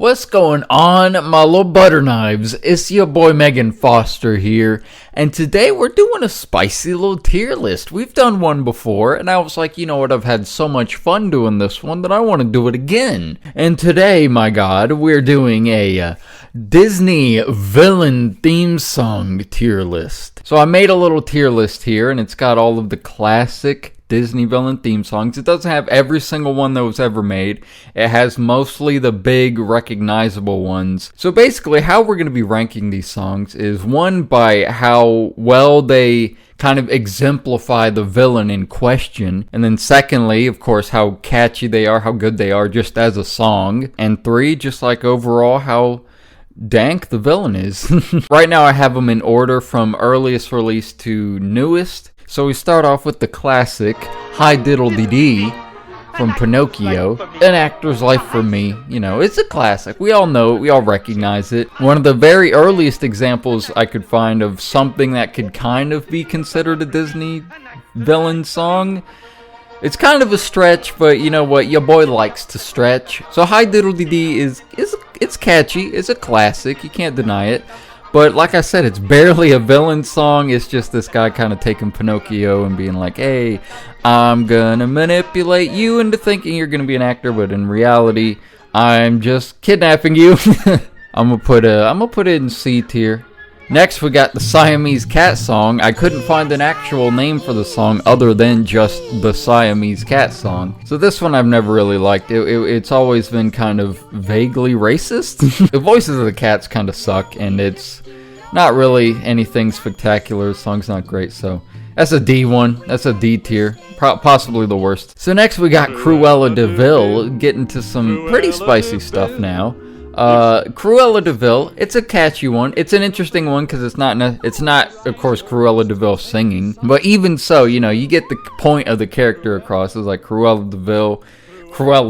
What's going on, my little butter knives? It's your boy Megan Foster here, and today we're doing a spicy little tier list. We've done one before, and I was like, you know what, I've had so much fun doing this one that I want to do it again. And today, my god, we're doing a Disney villain theme song tier list. So I made a little tier list here, and it's got all of the classic Disney villain theme songs. It doesn't have every single one that was ever made. It has mostly the big recognizable ones. So basically how we're going to be ranking these songs is one, by how well they kind of exemplify the villain in question, and then secondly, of course, how catchy they are, how good they are just as a song, and three, just like overall how dank the villain is. Right now I have them in order from earliest release to newest. So we start off with the classic Hi Diddle Dee Dee from Pinocchio. An Actor's Life for me. You know, it's a classic. We all know it. We all recognize it. One of the very earliest examples I could find of something that could kind of be considered a Disney villain song. It's kind of a stretch, but you know what? Your boy likes to stretch. So Hi Diddle Dee Dee it's catchy. It's a classic. You can't deny it. But like I said, it's barely a villain song. It's just this guy kind of taking Pinocchio and being like, hey, I'm gonna manipulate you into thinking you're gonna be an actor, but in reality, I'm just kidnapping you. I'm gonna put it in C tier. Next, we got the Siamese Cat Song. I couldn't find an actual name for the song other than just the Siamese Cat Song. So this one I've never really liked. It's always been kind of vaguely racist. The voices of the cats kind of suck, and it's not really anything spectacular. The song's not great, so that's a D one. That's a D tier. Possibly the worst. So next we got Cruella De Vil, getting to some pretty spicy stuff now. Cruella De Vil, it's a catchy one. It's an interesting one because it's not, of course, Cruella De Vil singing. But even so, you know, you get the point of the character across. It's like Cruella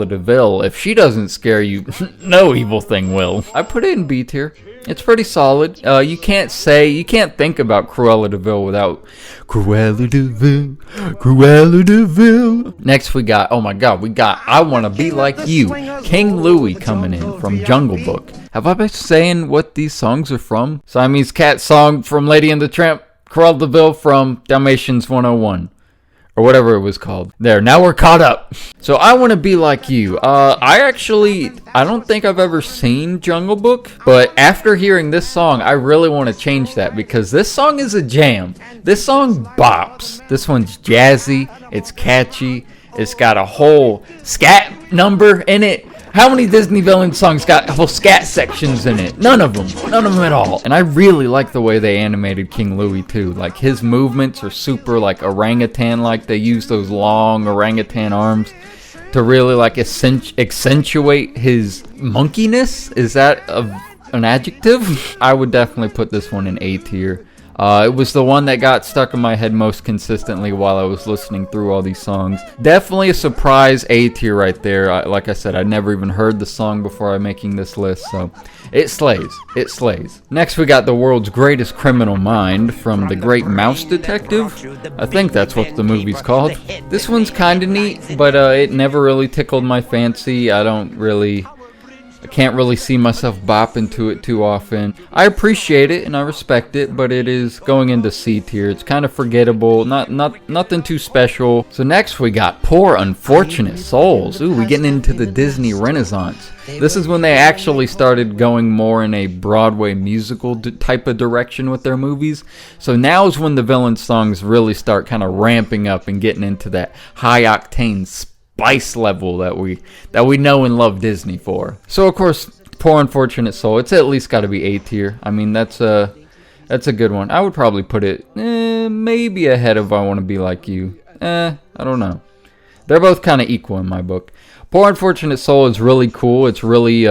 De Vil, if she doesn't scare you, no evil thing will. I put it in B tier. It's pretty solid. You can't think about Cruella De Vil without Cruella De Vil, Cruella De Vil. Next we got I Wanna Be Like You, King Louie coming in from Jungle Book. Have I been saying what these songs are from? Siamese Cat Song from Lady and the Tramp, Cruella De Vil from Dalmatians 101. Or whatever it was called. There, now we're caught up. So I Want to Be Like You. I don't think I've ever seen Jungle Book, but after hearing this song, I really want to change that because this song is a jam. This song bops. This one's jazzy, it's catchy, it's got a whole scat number in it. How many Disney villain songs got whole scat sections in it? None of them at all. And I really like the way they animated King Louie too. Like his movements are super like orangutan, like they use those long orangutan arms to really like accentuate his monkeyness. Is that an adjective? I would definitely put this one in A tier. It was the one that got stuck in my head most consistently while I was listening through all these songs. Definitely a surprise A tier right there. Like I said, I never even heard the song before I'm making this list, so it slays. It slays. Next, we got The World's Greatest Criminal Mind from The Great Mouse Detective. I think that's what the movie's called. This one's kind of neat, but it never really tickled my fancy. I can't really see myself bopping to it too often. I appreciate it and I respect it, but it is going into C tier. It's kind of forgettable, nothing too special. So next we got Poor Unfortunate Souls. Ooh, we're getting into the Disney Renaissance. This is when they actually started going more in a Broadway musical type of direction with their movies. So now is when the villain songs really start kind of ramping up and getting into that high octane spice level that we know and love Disney for. So of course, Poor Unfortunate Soul, it's at least got to be A tier. I mean, that's a good one. I would probably put it maybe ahead of I Want to Be Like You. I don't know. They're both kind of equal in my book. Poor Unfortunate Soul is really cool. It's really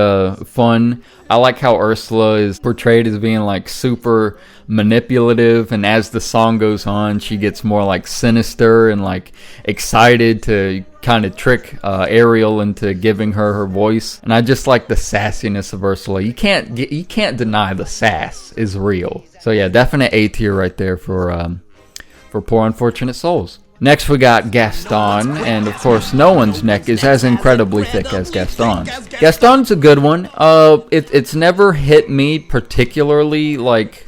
fun. I like how Ursula is portrayed as being like super manipulative, and as the song goes on, she gets more like sinister and like excited to kind of trick Ariel into giving her voice. And I just like the sassiness of Ursula. You can't deny the sass is real. So yeah, definite A tier right there for Poor Unfortunate Souls. Next we got Gaston, and of course no one's neck is as incredibly thick as Gaston's. Gaston's a good one. It's never hit me particularly like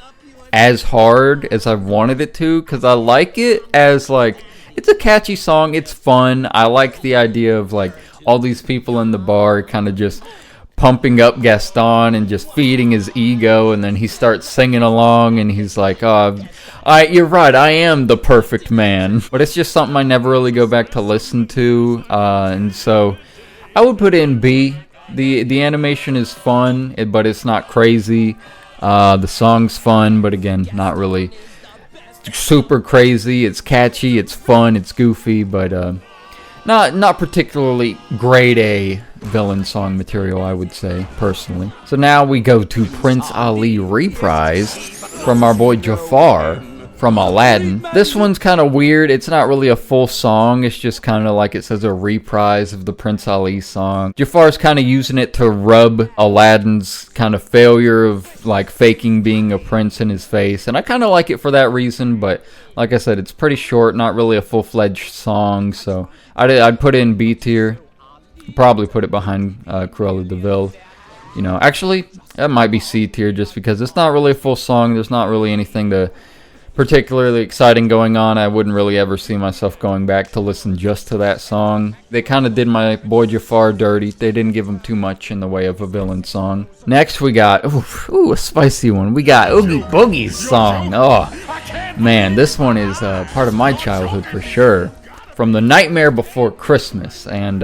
as hard as I've wanted it to, because I like it as like, it's a catchy song, it's fun. I like the idea of like all these people in the bar kind of just pumping up Gaston and just feeding his ego, and then he starts singing along and he's like, you're right, I am the perfect man. But it's just something I never really go back to listen to, and so I would put it in B. The animation is fun, but it's not crazy. The song's fun, but again, not really super crazy. It's catchy, it's fun, it's goofy, but not particularly grade A villain song material, I would say, personally. So now we go to Prince Ali Reprise from our boy Jafar from Aladdin. This one's kind of weird. It's not really a full song. It's just kind of like it says a reprise of the Prince Ali song. Jafar's kind of using it to rub Aladdin's kind of failure of like faking being a prince in his face. And I kind of like it for that reason, but like I said, it's pretty short, not really a full-fledged song. So I'd put it in B tier. Probably put it behind Cruella De Vil. You know, actually, that might be C tier just because it's not really a full song. There's not really anything particularly exciting going on. I wouldn't really ever see myself going back to listen just to that song. They kind of did my boy Jafar dirty. They didn't give him too much in the way of a villain song. Next we got, a spicy one. We got Oogie Boogie's song. Oh, man, this one is part of my childhood for sure. From The Nightmare Before Christmas. And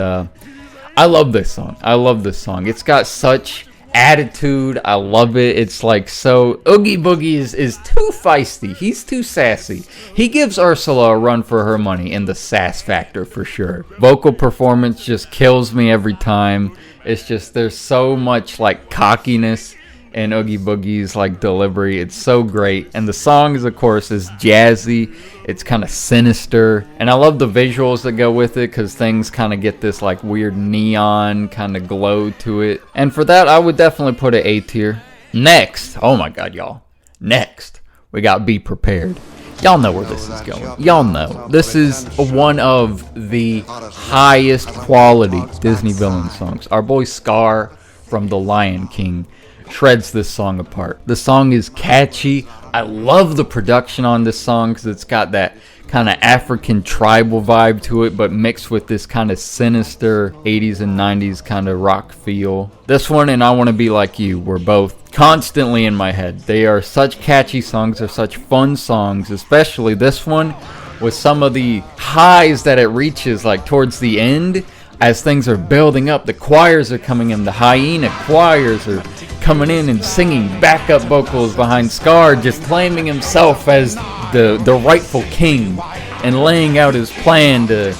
I love this song. It's got such attitude. I love it. It's like so. Oogie Boogie is too feisty. He's too sassy. He gives Ursula a run for her money in the sass factor for sure. Vocal performance just kills me every time. It's just there's so much like cockiness in Oogie Boogie's like delivery. It's so great. And the song is, of course, is jazzy. It's kind of sinister. And I love the visuals that go with it because things kind of get this like weird neon kind of glow to it. And for that, I would definitely put it A tier. Next, oh my god, y'all. Next, we got Be Prepared. Y'all know where this is going. Y'all know. This is one of the highest quality Disney villain songs. Our boy Scar from The Lion King shreds this song apart. The song is catchy. I love the production on this song because it's got that kind of African tribal vibe to it, but mixed with this kind of sinister 80s and 90s kind of rock feel. This one and I Want to Be Like You were both constantly in my head. They are such catchy songs. They're such fun songs, especially this one with some of the highs that it reaches like towards the end. As things are building up, the choirs are coming in. The hyena choirs are coming in and singing backup vocals behind Scar, just claiming himself as the rightful king and laying out his plan to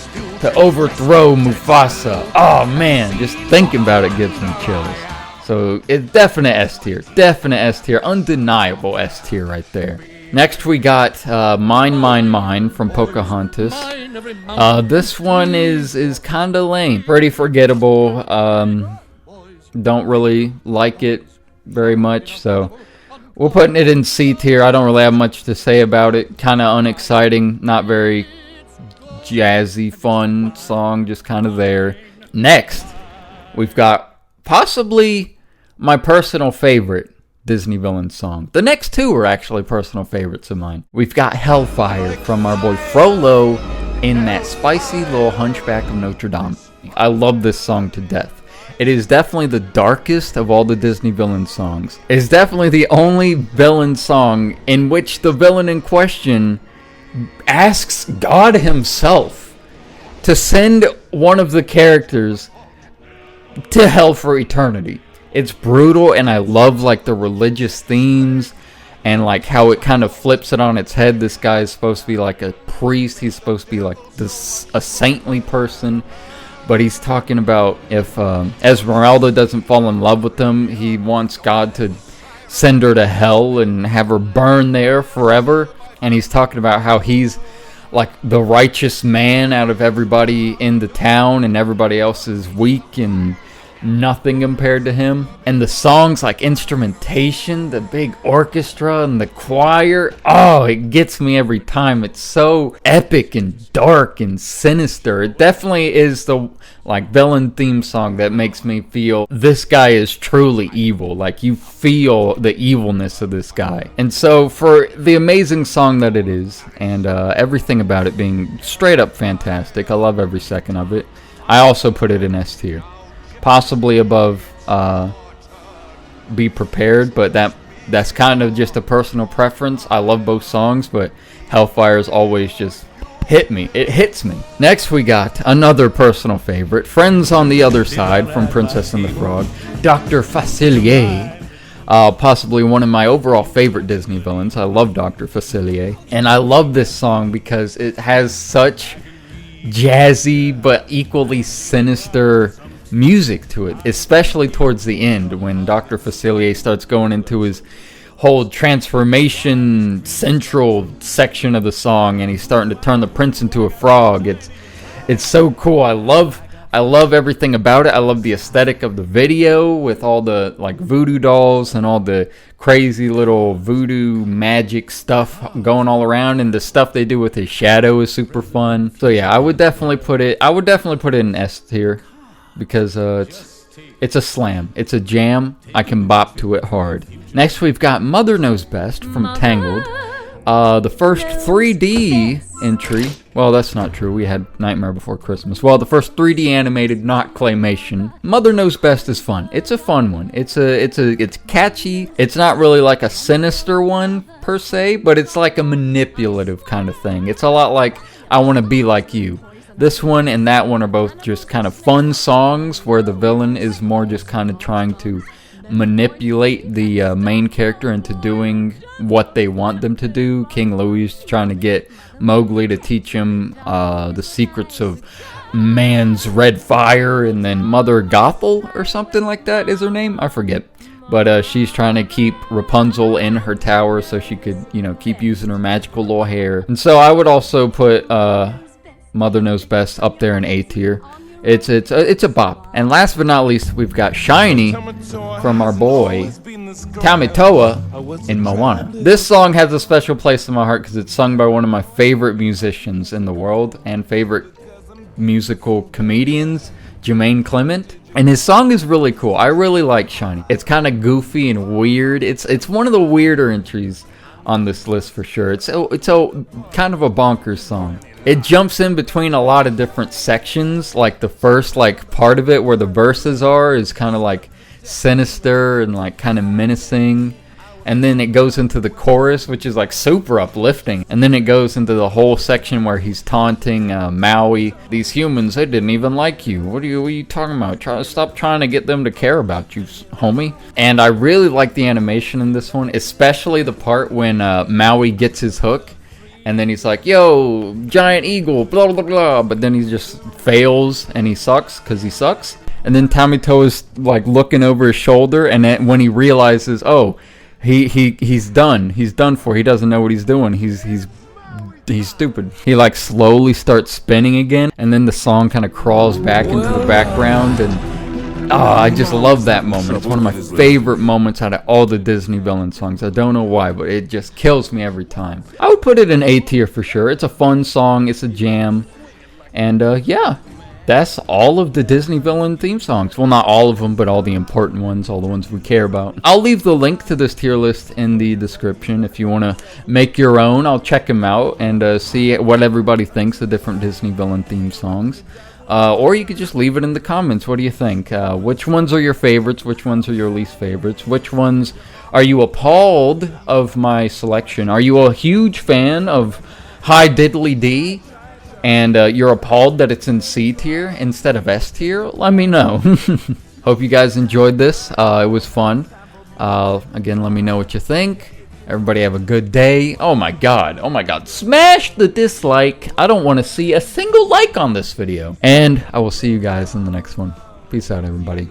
overthrow Mufasa. Oh man, just thinking about it gives me chills. So it's definite S tier, undeniable S tier right there. Next we got Mine, Mine, Mine from Pocahontas. This one is kind of lame. Pretty forgettable. Don't really like it very much, so we're putting it in C tier. I don't really have much to say about it. Kind of unexciting, not very jazzy, fun song, just kind of there. Next, we've got possibly my personal favorite Disney villain song. The next two are actually personal favorites of mine. We've got Hellfire from our boy Frollo in that spicy little Hunchback of Notre Dame. I love this song to death. It is definitely the darkest of all the Disney villain songs. It is definitely the only villain song in which the villain in question asks God himself to send one of the characters to hell for eternity. It's brutal, and I love like the religious themes and like how it kind of flips it on its head. This guy is supposed to be like a priest. He's supposed to be like a saintly person, but he's talking about if Esmeralda doesn't fall in love with him, he wants God to send her to hell and have her burn there forever. And he's talking about how he's like the righteous man out of everybody in the town, and everybody else is weak and nothing compared to him. And the songs, like instrumentation, the big orchestra and the choir, oh, it gets me every time. It's so epic and dark and sinister. It definitely is the like villain theme song that makes me feel this guy is truly evil. Like you feel the evilness of this guy. And so for the amazing song that it is, and everything about it being straight up fantastic, I love every second of it, I also put it in S tier. Possibly above Be Prepared, but that's kind of just a personal preference. I love both songs, but Hellfire's always just hit me. It hits me. Next we got another personal favorite, Friends on the Other Side from Princess and the Frog, Dr. Facilier. Possibly one of my overall favorite Disney villains. I love Dr. Facilier. And I love this song because it has such jazzy but equally sinister music to it, especially towards the end when Dr. Facilier starts going into his whole transformation central section of the song and he's starting to turn the prince into a frog. It's so cool. I love everything about it. I love the aesthetic of the video with all the like voodoo dolls and all the crazy little voodoo magic stuff going all around, and the stuff they do with his shadow is super fun. So yeah, I would definitely put it in S tier because it's a slam. It's a jam. I can bop to it hard. Next we've got Mother Knows Best from Tangled. The first 3D entry. Well, that's not true. We had Nightmare Before Christmas. Well, the first 3D animated, not claymation. Mother Knows Best is fun. It's a fun one. It's catchy. It's not really like a sinister one per se, but it's like a manipulative kind of thing. It's a lot like I Want to Be Like You. This one and that one are both just kind of fun songs where the villain is more just kind of trying to manipulate the main character into doing what they want them to do. King Louis is trying to get Mowgli to teach him the secrets of man's red fire, and then Mother Gothel or something like that is her name. I forget. But she's trying to keep Rapunzel in her tower so she could, keep using her magical little hair. And so I would also put Mother Knows Best up there in A tier. It's a bop. And last but not least, we've got Shiny from our boy Tamitoa in Moana. This song has a special place in my heart because it's sung by one of my favorite musicians in the world and favorite musical comedians, Jermaine Clement. And his song is really cool. I really like Shiny. It's kind of goofy and weird. It's one of the weirder entries on this list for sure. It's a kind of a bonkers song. It jumps in between a lot of different sections. Like the first part of it where the verses are is kind of like sinister and like kind of menacing. And then it goes into the chorus, which is like super uplifting. And then it goes into the whole section where he's taunting Maui. These humans, they didn't even like you. What are you talking about? Stop trying to get them to care about you, homie. And I really like the animation in this one, especially the part when Maui gets his hook. And then he's like, yo, giant eagle, blah, blah, blah. But then he just fails and he sucks because he sucks. And then Tamitoa's like looking over his shoulder. And then when he realizes, oh, he's done. He's done for. He doesn't know what he's doing. He's stupid. He like slowly starts spinning again. And then the song kind of crawls back into the background. And I just love that moment. It's one of my favorite moments out of all the Disney villain songs. I don't know why, but it just kills me every time. I would put it in A tier for sure. It's a fun song. It's a jam. And yeah, that's all of the Disney villain theme songs. Well, not all of them, but all the important ones, all the ones we care about. I'll leave the link to this tier list in the description if you want to make your own. I'll check them out and see what everybody thinks of different Disney villain theme songs. Or you could just leave it in the comments. What do you think? Which ones are your favorites? Which ones are your least favorites? Which ones are you appalled of my selection? Are you a huge fan of High Diddly D? And you're appalled that it's in C tier instead of S tier? Let me know. Hope you guys enjoyed this. It was fun. Again, let me know what you think. Everybody have a good day. Oh my god. Smash the dislike. I don't want to see a single like on this video. And I will see you guys in the next one. Peace out, everybody.